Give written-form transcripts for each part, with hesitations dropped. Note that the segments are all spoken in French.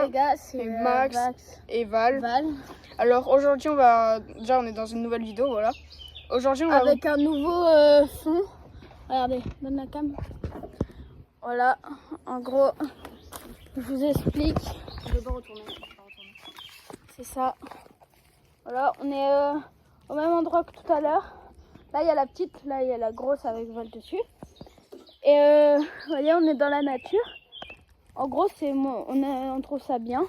les gars, c'est Max et Val. Val. Alors aujourd'hui on est dans une nouvelle vidéo, voilà. Aujourd'hui on va avec un nouveau fond. Regardez, donne la cam. Voilà, en gros, je vous explique. Je vais pas retourner. C'est ça. Voilà, on est au même endroit que tout à l'heure. Là il y a la petite, là il y a la grosse avec Val dessus. Et vous voyez, on est dans la nature. En gros, on trouve ça bien.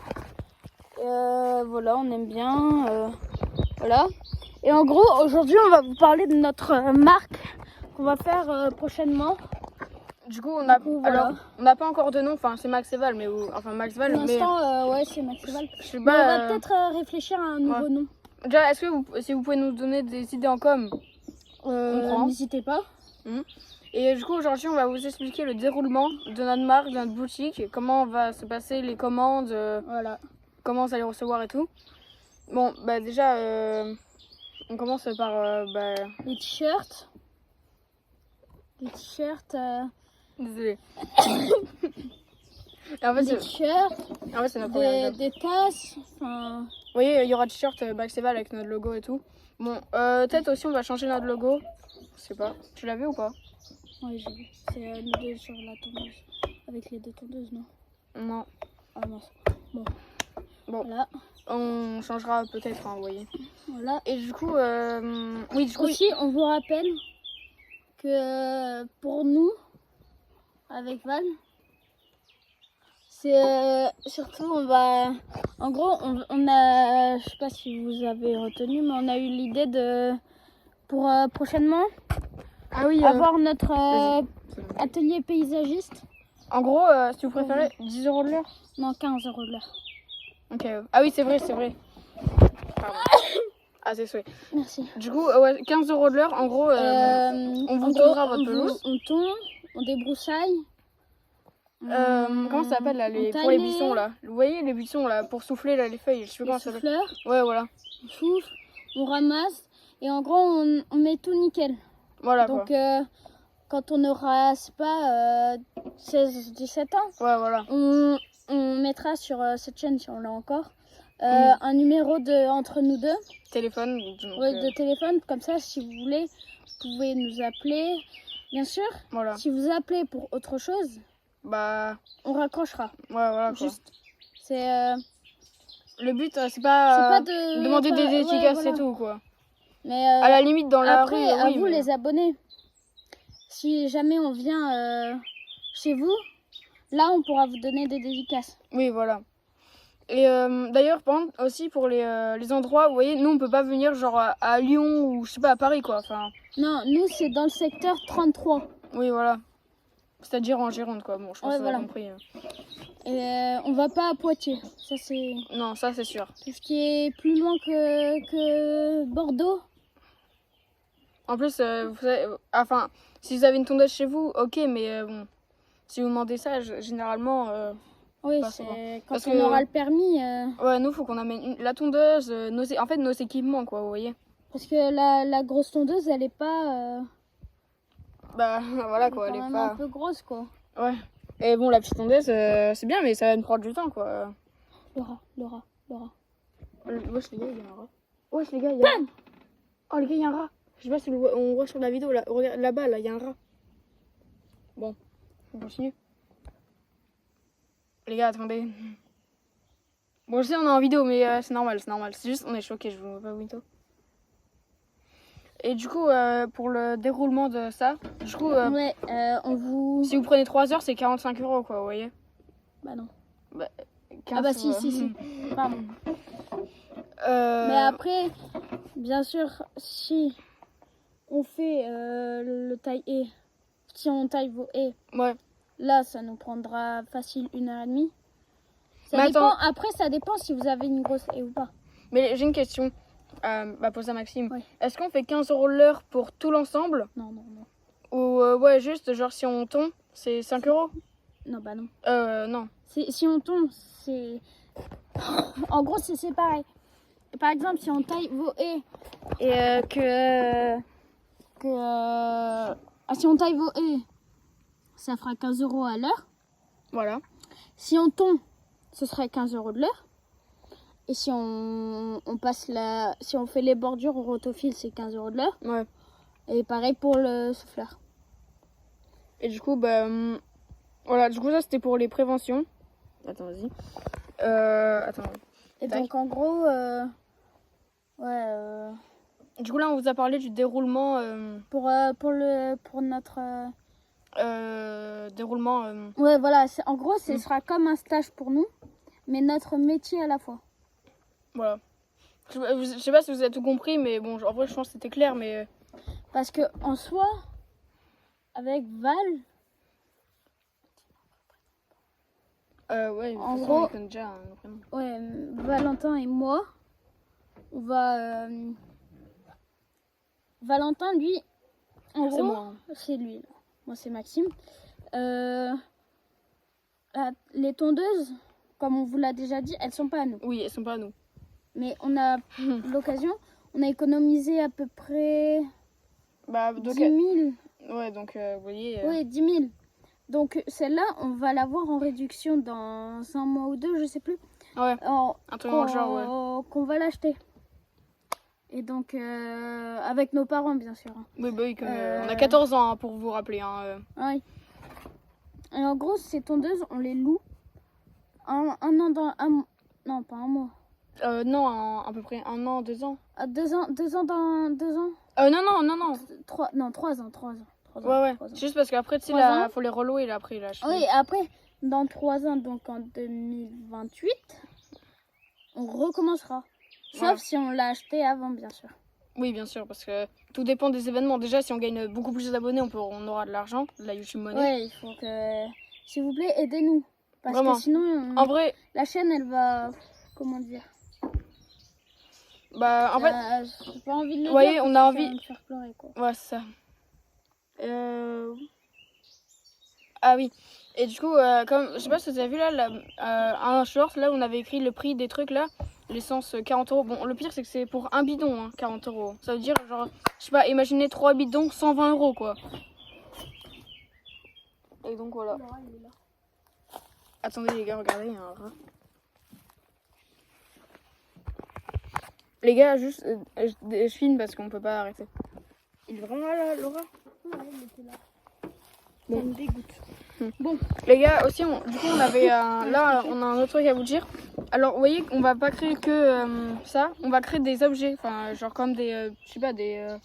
Voilà, on aime bien. Voilà. Et en gros, aujourd'hui, on va vous parler de notre marque qu'on va faire prochainement. Du coup, on n'a pas encore de nom. Enfin, c'est Max et Val, mais enfin Max Val. Pour l'instant, ouais, c'est Max et Val. Je sais Mais pas. on va peut-être réfléchir à un nouveau nom. Déjà, est-ce que si vous pouvez nous donner des idées en com, n'hésitez pas. Et du coup, aujourd'hui, on va vous expliquer le déroulement de notre marque, de notre boutique, comment va se passer les commandes, Voilà. comment vous allez recevoir et tout. Bon, bah déjà, on commence par les t-shirts. Les t-shirts. Désolée. En fait, des t-shirts. En fait, c'est notre première job. Des tasses. Enfin... Vous voyez, il y aura un t-shirt Max et Val avec notre logo et tout. Bon, peut-être aussi on va changer notre logo. Je sais pas. Tu l'as vu ou pas? Oui, j'ai vu. C'est nous deux sur la tondeuse. Avec les deux tondeuses, non? Non. Ah mince. Bon. Voilà. On changera peut-être, hein, vous voyez. Voilà. Et du coup, oui, du coup... Aussi, on vous rappelle que pour nous, avec Val, c'est surtout, en gros, on a, je sais pas si vous avez retenu, mais on a eu l'idée pour prochainement, avoir notre atelier paysagiste. En gros, si vous préférez, 10 € de l'heure? Non, 15 € de l'heure. Ok. Ah oui, c'est vrai. Pardon. Ah, c'est souhait. Merci. Du coup, 15 € de l'heure, en gros, on vous tondra votre pelouse. On tond, on débroussaille. Comment ça s'appelle là, pour les buissons là? Vous voyez les buissons là, pour souffler là, les feuilles, je sais pas comment ça s'appelle. Ouais, voilà. On souffle, on ramasse et en gros on met tout nickel. Voilà. Donc quand on aura, c'est pas 16-17 ans, ouais, voilà. on mettra sur cette chaîne, si on l'a encore, un numéro entre nous deux. Téléphone. De téléphone, comme ça si vous voulez, vous pouvez nous appeler. Bien sûr, si vous appelez pour autre chose, on raccrochera. Ouais, voilà. Juste, c'est... Le but, c'est pas de demander des dédicaces et tout, quoi. Mais à la limite, dans la rue, après, à vous les abonnés. Si jamais on vient chez vous, là, on pourra vous donner des dédicaces. Oui, voilà. Et d'ailleurs, aussi pour les endroits, vous voyez, nous, on peut pas venir genre à Lyon ou, je sais pas, à Paris, quoi. Enfin... Non, nous, c'est dans le secteur 33. Oui, voilà. C'est-à-dire en Gironde, quoi. Bon, je pense que vous avez compris. Et on va pas à Poitiers, ça c'est... Non, ça c'est sûr. Tout ce qui est plus loin que Bordeaux. En plus, vous savez, enfin, si vous avez une tondeuse chez vous, ok, mais bon, si vous demandez ça, généralement... oui, c'est quand on aura le permis... Ouais, nous, faut qu'on amène la tondeuse, en fait, nos équipements, quoi, vous voyez. Parce que la grosse tondeuse, elle est pas... voilà, quoi, elle est pas... un peu grosse, quoi. Ouais. Et bon, la petite tondeuse, c'est bien, mais ça va nous prendre du temps, quoi. Le rat. Wesh, les gars, il y a un rat. Wesh, les gars, il y a un rat. Oh, les gars, il y a un rat. Je sais pas si on voit sur la vidéo, là. Regarde, là-bas, là, il y a un rat. Bon, on continue. Les gars, attendez. Bon, je sais, on est en vidéo, mais c'est normal. C'est juste, on est choqués, je vous vois pas mytho. Et du coup, pour le déroulement de ça, du coup, on vous... si vous prenez 3 heures, c'est 45 €, quoi, vous voyez. Bah non. 15 ah bah si. Pardon. Mais après, bien sûr, si on fait le taille haies, si on taille vos haies, là, ça nous prendra facile 1h30. Ça dépend. Après, ça dépend si vous avez une grosse haie ou pas. Mais j'ai une question. Pose à Maxime. Est-ce qu'on fait 15 € l'heure pour tout l'ensemble? Non. Ou juste genre si on tombe, c'est 5 €? Non, bah non. Non. Si on tombe, c'est... En gros, c'est pareil. Par exemple, si on taille vos haies et si on taille vos haies, ça fera 15 € à l'heure. Voilà. Si on tombe, ce serait 15 € de l'heure. Et si on si on fait les bordures au rotophile, c'est 15 € de l'heure. Ouais. Et pareil pour le souffleur. Et du coup, bah, voilà, du coup, ça c'était pour les préventions. Attends, vas-y. Attends. Et Tac. donc en gros, Du coup, là, on vous a parlé du déroulement. pour notre... Déroulement. Ouais, voilà, en gros, ce sera comme un stage pour nous, mais notre métier à la fois. Voilà. Je sais pas si vous avez tout compris, mais bon, en vrai, je pense que c'était clair, mais. Parce que en soi, avec Val, Ouais, En de toute façon, gros- on connaît déjà nos prénoms. ouais, Valentin et moi, on va... Valentin, lui, en C'est gros, moi. c'est lui. Là. Moi, c'est Maxime. Les tondeuses, comme on vous l'a déjà dit, elles sont pas à nous. Oui, elles sont pas à nous. Mais on a l'occasion, on a économisé à peu près Bah, 10 donc. 000. Ouais, donc, vous voyez. Oui, 10 000. Donc celle-là, on va l'avoir en réduction dans un mois ou deux, je sais plus. Ouais, En- un truc dans le genre, ouais. qu'on va l'acheter. Et donc, avec nos parents, bien sûr. Oui, bah oui, comme, on a 14 ans, hein, pour vous rappeler. Hein, Oui. Et en gros, ces tondeuses, on les loue un an dans... non, pas un mois. Non, à peu près 1 an, 2 ans. À 2 ans dans 2 ans. Non. 3 ans. 3 ans. Ouais. 3 ans. C'est juste parce qu'après, tu sais, 3 là, ans. faut les relouer, là, après, là. Oui, après, dans 3 ans, donc en 2028, on recommencera. Sauf Ouais. si on l'a acheté avant, bien sûr. Oui, bien sûr, parce que tout dépend des événements. Déjà, si on gagne beaucoup plus d'abonnés, on aura de l'argent, de la YouTube Money. Ouais, il faut que... S'il vous plaît, aidez-nous. Parce Vraiment. que sinon, En vrai, la chaîne, elle va... Comment dire bah, en fait, j'ai pas envie de le voyez, dire. on parce a que ça envie- va me faire pleurer, quoi. ouais, c'est ça. Ah oui. Et du coup, comme, je sais pas si vous avez vu là, un short, là où on avait écrit le prix des trucs là, l'essence 40 €. Bon, le pire c'est que c'est pour un bidon, hein, 40 €. Ça veut dire, genre, je sais pas, imaginez 3 bidons, 120 € quoi. Et donc voilà. Attendez les gars, regardez, il y a un rat. Les gars, juste, je filme parce qu'on peut pas arrêter. Il est vraiment là, le rat? Ouais, il était là. Bon. Ça me dégoûte. Les gars, aussi, du coup, on avait là, on a un autre truc à vous dire. Alors, vous voyez, on va pas créer que ça, on va créer des objets, enfin, genre comme des, je sais pas, des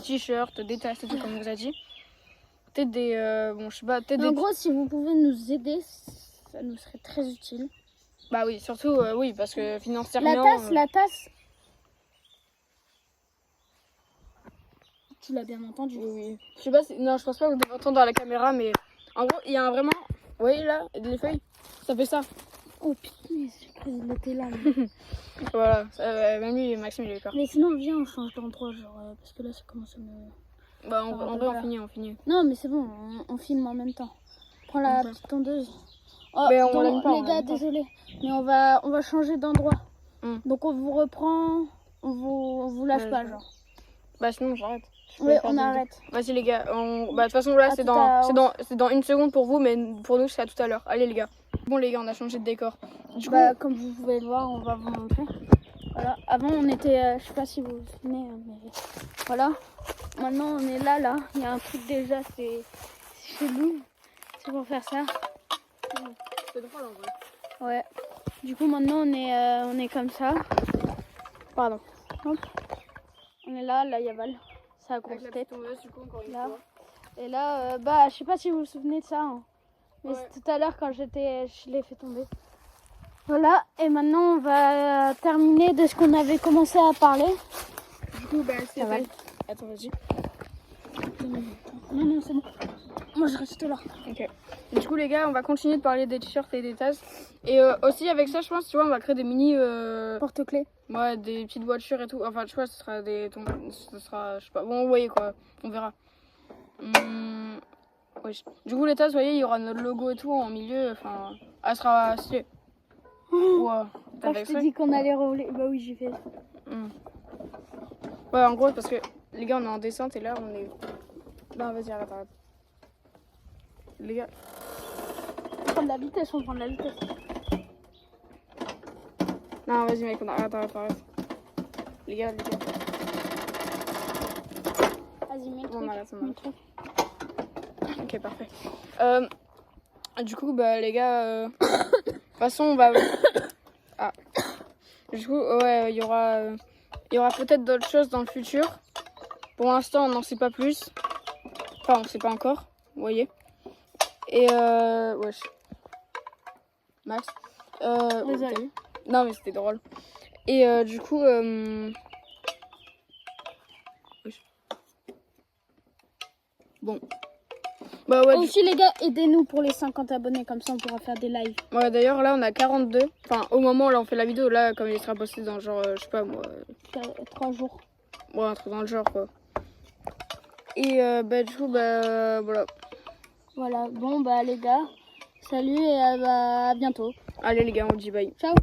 t-shirts, des tasses et tout, comme on vous a dit. Peut-être des, bon, je sais pas, peut-être En des. gros, si vous pouvez nous aider, ça nous serait très utile. Bah oui, surtout, oui, parce que financièrement. La tasse. Tu l'as bien entendu. Oui. Je sais pas si. Non, je pense pas que vous devez entendre dans la caméra, mais en gros, il y a un vraiment. Vous voyez là, les feuilles, ça fait ça. Oh putain, j'ai cru qu'il était là. Voilà, même lui, Maxime, il est peur. Mais sinon, viens, on change d'endroit, genre, parce que là, ça commence à me... Bah, Ça va en pas vrai, faire. on finit. Non, mais c'est bon, on filme en même temps. Prends la Ok. petite tondeuse. Oh, Mais on donc, l'aime pas, les on gars, l'aime pas. désolé, mais on va changer d'endroit. Donc on vous reprend, on vous lâche Ouais, pas, ouais. genre. Bah, sinon, j'arrête. Je peux Oui, faire on des vidéos. arrête. Vas-y les gars, bah de toute façon là À c'est tout à dans 1 seconde pour vous, mais pour nous c'est à tout à l'heure. Allez les gars. Bon les gars, on a changé de décor. Du coup, Bah, comme vous pouvez le voir, on va vous montrer. Voilà, avant on était, je sais pas si vous vous souvenez, mais voilà. Maintenant on est là. Il y a un truc déjà, c'est chelou. C'est pour faire ça. c'est drôle en vrai. Ouais. Du coup maintenant on est comme ça. Pardon. Hop. On est là il y a Val. Sa Avec grosse la tête. petite tondeuse du coup encore une Là. fois. Et là, bah, je sais pas si vous vous souvenez de ça. Hein. Mais Ouais. c'est tout à l'heure quand je l'ai fait tomber. Voilà, et maintenant on va terminer de ce qu'on avait commencé à parler. Du coup bah c'est Ça va. Attends vas-y. Non, c'est bon. Moi je reste là. Ok. Du coup les gars, on va continuer de parler des t-shirts et des tasses. Et aussi avec ça je pense, tu vois, on va créer des mini Porte-clés. ouais, des petites voitures et tout. Enfin tu vois, ce sera ce sera je sais pas. Bon, vous voyez quoi, on verra. Ouais. Du coup les tasses, vous voyez, il y aura notre logo et tout en milieu, enfin, elle sera stylée. Ouais, Quand je t'ai dit qu'on allait rouler, bah oui, j'ai fait. Ouais, en gros, parce que les gars, on est en descente et là, on est. Non, vas-y, arrête. Les gars. Prendre la vitesse, on prend la vitesse. Non, vas-y, mec, on arrête. Les gars. Vas-y, mets le On truc. arrête, mets le truc. Ok, parfait. Du coup, bah, les gars, de toute façon, on va. Ah. Du coup, ouais, il y aura peut-être d'autres choses dans le futur. Pour l'instant, on n'en sait pas plus. Enfin, on sait pas encore, vous voyez. Et wesh. Max. Désolé. t'as vu Non, mais c'était drôle. Et du coup, wesh. Bon. Bah ouais, Aussi, les gars, aidez-nous pour les 50 abonnés, comme ça on pourra faire des lives. ouais, d'ailleurs, là, on a 42. Enfin, au moment où là, on fait la vidéo, là, comme il sera posté dans genre, je sais pas moi. 3 jours. Ouais, un truc dans le genre, quoi. Et bah, du coup, bah, voilà. Voilà, bon, bah, les gars, salut et à bientôt. Allez, les gars, on dit bye. Ciao.